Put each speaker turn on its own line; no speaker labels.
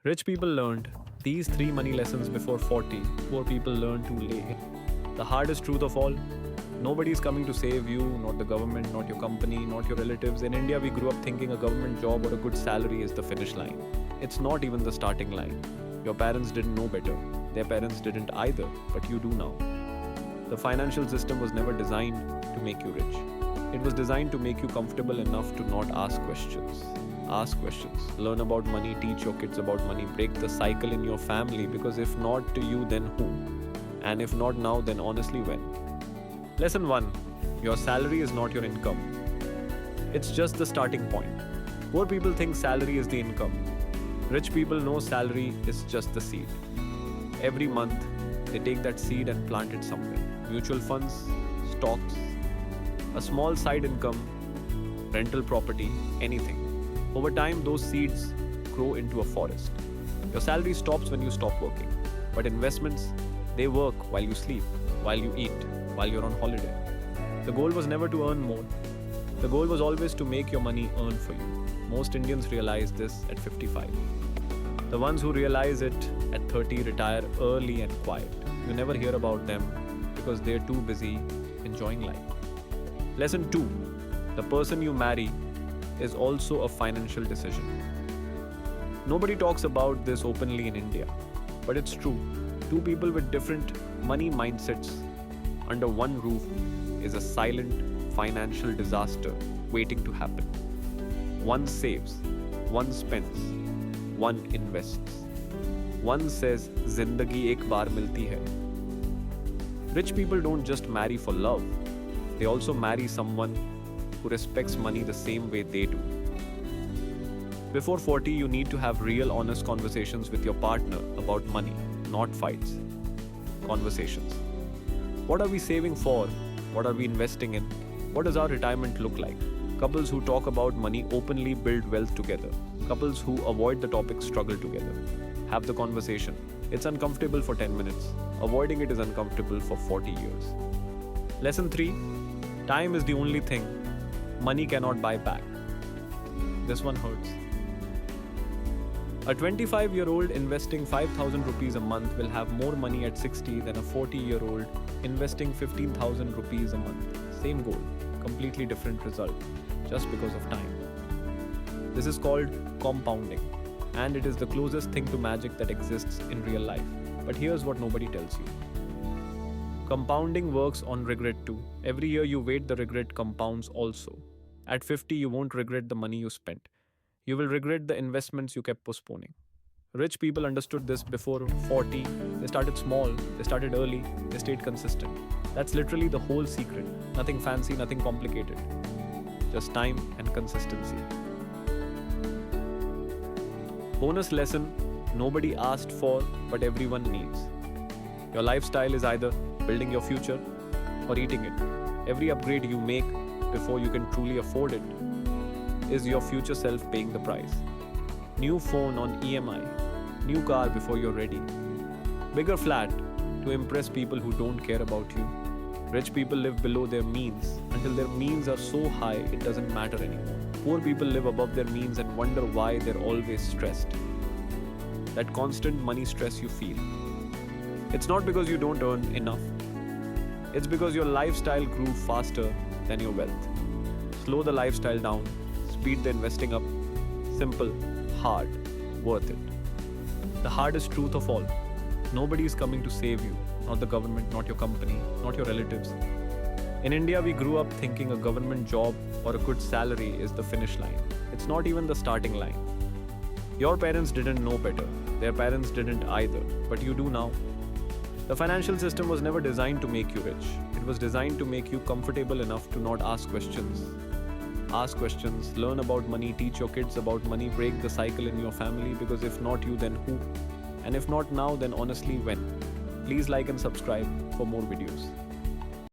Rich people learned these three money lessons before 40. Poor people learn too late. The hardest truth of all, nobody is coming to save you, not the government, not your company, not your relatives. In India, we grew up thinking a government job or a good salary is the finish line. It's not even the starting line. Your parents didn't know better. Their parents didn't either, but you do now. The financial system was never designed to make you rich. It was designed to make you comfortable enough to not ask questions. Ask questions. Learn about money, teach your kids about money, break the cycle in your family because if not to you, then who? And if not now, then honestly, when? Lesson 1. Your salary is not your income. It's just the starting point. Poor people think salary is the income. Rich people know salary is just the seed. Every month, they take that seed and plant it somewhere. Mutual funds, stocks, a small side income, rental property, anything. Over time, those seeds grow into a forest. Your salary stops when you stop working. But investments, they work while you sleep, while you eat, while you're on holiday. The goal was never to earn more. The goal was always to make your money earn for you. Most Indians realize this at 55. The ones who realize it at 30 retire early and quiet. You never hear about them because they're too busy enjoying life. Lesson 2. The person you marry is also a financial decision. Nobody talks about this openly in India, but it's true. Two people with different money mindsets under one roof is a silent financial disaster waiting to happen. One saves, one spends, one invests. One says, Zindagi ek baar milti hai. Rich people don't just marry for love, they also marry someone who respects money the same way they do. Before 40, you need to have real, honest conversations with your partner about money, not fights. Conversations. What are we saving for? What are we investing in? What does our retirement look like? Couples who talk about money openly build wealth together. Couples who avoid the topic struggle together. Have the conversation. It's uncomfortable for 10 minutes. Avoiding it is uncomfortable for 40 years. Lesson 3. Time is the only thing money cannot buy back. This one hurts. A 25-year-old investing 5,000 rupees a month will have more money at 60 than a 40-year-old investing 15,000 rupees a month. Same goal, completely different result, just because of time. This is called compounding, and it is the closest thing to magic that exists in real life. But here's what nobody tells you. Compounding works on regret too. Every year you wait, the regret compounds also. At 50, you won't regret the money you spent. You will regret the investments you kept postponing. Rich people understood this before 40. They started small, they started early, they stayed consistent. That's literally the whole secret. Nothing fancy, nothing complicated. Just time and consistency. Bonus lesson nobody asked for, but everyone needs. Your lifestyle is either building your future or eating it. Every upgrade you make before you can truly afford it is your future self paying the price. New phone on EMI, new car before you're ready, bigger flat to impress people who don't care about you. Rich people live below their means until their means are so high it doesn't matter anymore. Poor people live above their means and wonder why they're always stressed. That constant money stress you feel. It's not because you don't earn enough. It's because your lifestyle grew faster than your wealth. Slow the lifestyle down, speed the investing up. Simple, hard, worth it. The hardest truth of all, nobody is coming to save you, not the government, not your company, not your relatives. In India, we grew up thinking a government job or a good salary is the finish line. It's not even the starting line. Your parents didn't know better. Their parents didn't either, but you do now. The financial system was never designed to make you rich. It was designed to make you comfortable enough to not ask questions. Ask questions, learn about money, teach your kids about money, break the cycle in your family because if not you, then who? And if not now, then honestly, when? Please like and subscribe for more videos.